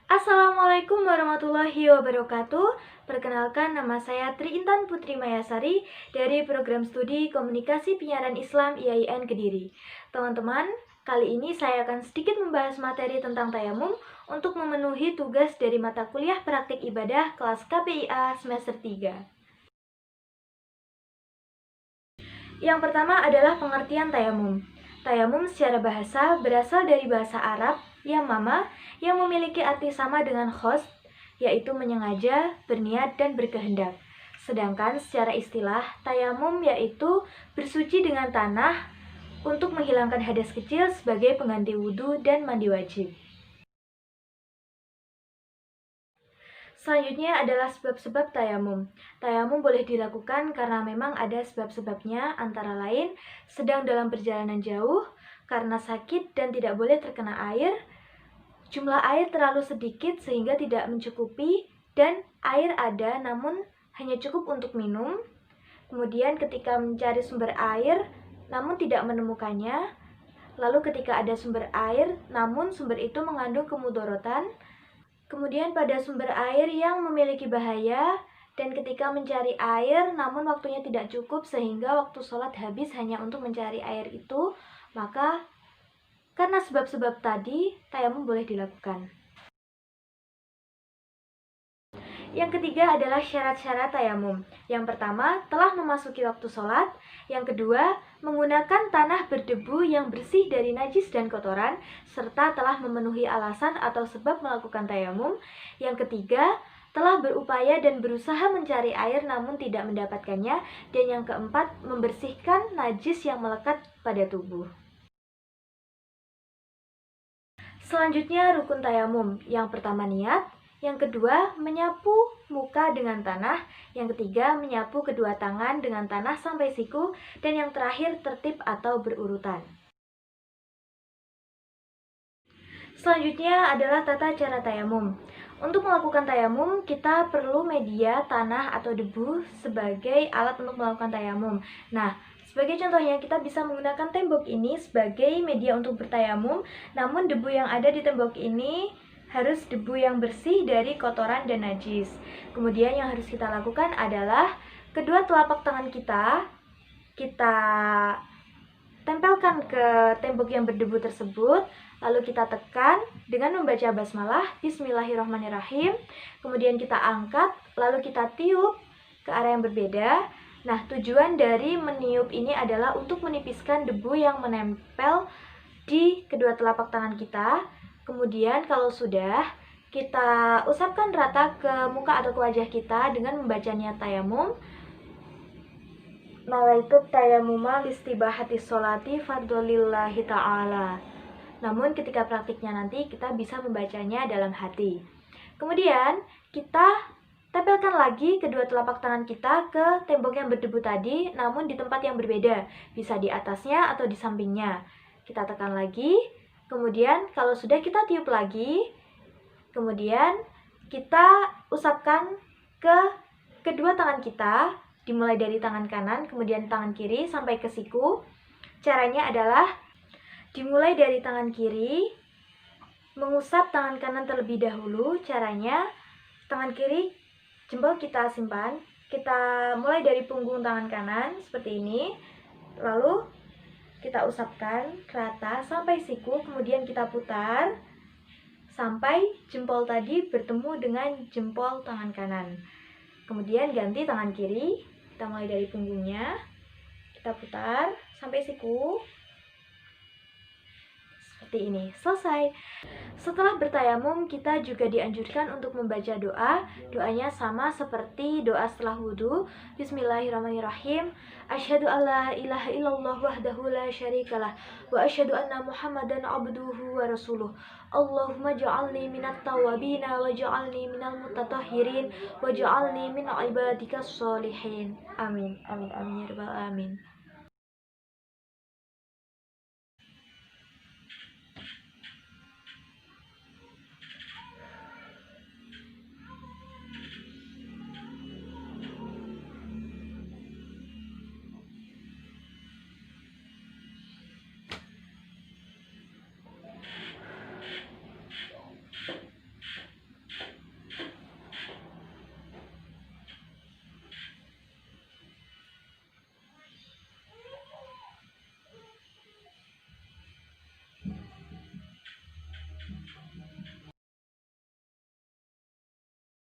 Assalamualaikum warahmatullahi wabarakatuh. Perkenalkan, nama saya Tri Intan Putri Mayasari dari Program Studi Komunikasi Penyiaran Islam IAIN Kediri. Teman-teman, kali ini saya akan sedikit membahas materi tentang tayamum untuk memenuhi tugas dari mata kuliah praktik ibadah kelas KPIA semester 3. Yang pertama adalah pengertian tayamum. Tayamum secara bahasa berasal dari bahasa Arab yamama yang memiliki arti sama dengan khos, yaitu menyengaja, berniat, dan berkehendak. Sedangkan secara istilah, tayamum yaitu bersuci dengan tanah untuk menghilangkan hadas kecil sebagai pengganti wudhu dan mandi wajib. Selanjutnya adalah sebab-sebab tayamum. Tayamum boleh dilakukan karena memang ada sebab-sebabnya, antara lain sedang dalam perjalanan jauh, karena sakit dan tidak boleh terkena air, jumlah air terlalu sedikit sehingga tidak mencukupi, dan air ada namun hanya cukup untuk minum. Kemudian ketika mencari sumber air namun tidak menemukannya. Lalu ketika ada sumber air namun sumber itu mengandung kemudorotan. Kemudian pada sumber air yang memiliki bahaya, dan ketika mencari air namun waktunya tidak cukup sehingga waktu sholat habis hanya untuk mencari air itu, maka karena sebab-sebab tadi, tayamum boleh dilakukan. Yang ketiga adalah syarat-syarat tayamum. Yang pertama, telah memasuki waktu sholat. Yang kedua, menggunakan tanah berdebu yang bersih dari najis dan kotoran, serta telah memenuhi alasan atau sebab melakukan tayamum. Yang ketiga, telah berupaya dan berusaha mencari air namun tidak mendapatkannya. Dan yang keempat, membersihkan najis yang melekat pada tubuh. Selanjutnya rukun tayamum. Yang pertama niat, yang kedua menyapu muka dengan tanah, yang ketiga menyapu kedua tangan dengan tanah sampai siku, dan yang terakhir tertib atau berurutan. Selanjutnya adalah tata cara tayamum. Untuk melakukan tayamum, kita perlu media, tanah, atau debu sebagai alat untuk melakukan tayamum. Nah, sebagai contohnya, kita bisa menggunakan tembok ini sebagai media untuk bertayamum, namun debu yang ada di tembok ini harus debu yang bersih dari kotoran dan najis. Kemudian yang harus kita lakukan adalah kedua telapak tangan kita tempelkan ke tembok yang berdebu tersebut, lalu kita tekan dengan membaca basmalah, bismillahirrahmanirrahim, kemudian kita angkat, lalu kita tiup ke arah yang berbeda. Nah, tujuan dari meniup ini adalah untuk menipiskan debu yang menempel di kedua telapak tangan kita. Kemudian kalau sudah, kita usapkan rata ke muka atau ke wajah kita dengan membaca niat tayamum. Nawaitu tayamuma listibahati sholati fardholillahi ta'ala. Namun ketika praktiknya nanti kita bisa membacanya dalam hati. Kemudian kita tempelkan lagi kedua telapak tangan kita ke tembok yang berdebu tadi, namun di tempat yang berbeda, bisa di atasnya atau di sampingnya. Kita tekan lagi, kemudian kalau sudah kita tiup lagi, kemudian kita usapkan ke kedua tangan kita, dimulai dari tangan kanan, kemudian tangan kiri sampai ke siku. Caranya adalah dimulai dari tangan kiri, mengusap tangan kanan terlebih dahulu. Caranya, tangan kiri jempol kita simpan, kita mulai dari punggung tangan kanan seperti ini, lalu kita usapkan rata sampai siku, kemudian kita putar sampai jempol tadi bertemu dengan jempol tangan kanan. Kemudian ganti tangan kiri, kita mulai dari punggungnya, kita putar sampai siku, seperti ini. Selesai. Setelah bertayamum, kita juga dianjurkan untuk membaca doa. Doanya sama seperti doa setelah wudhu. Bismillahirrahmanirrahim. Asyhadu alla ilaha illallah wahdahu la syarikalah wa asyhadu anna Muhammadan abduhu wa rasuluh. Allahumma ja'alni minat tawabina wa ja'alni minal mutatahhirin wa ja'alni min ibadikas sholihin. Amin. Amin. Amin ya rabbal alamin.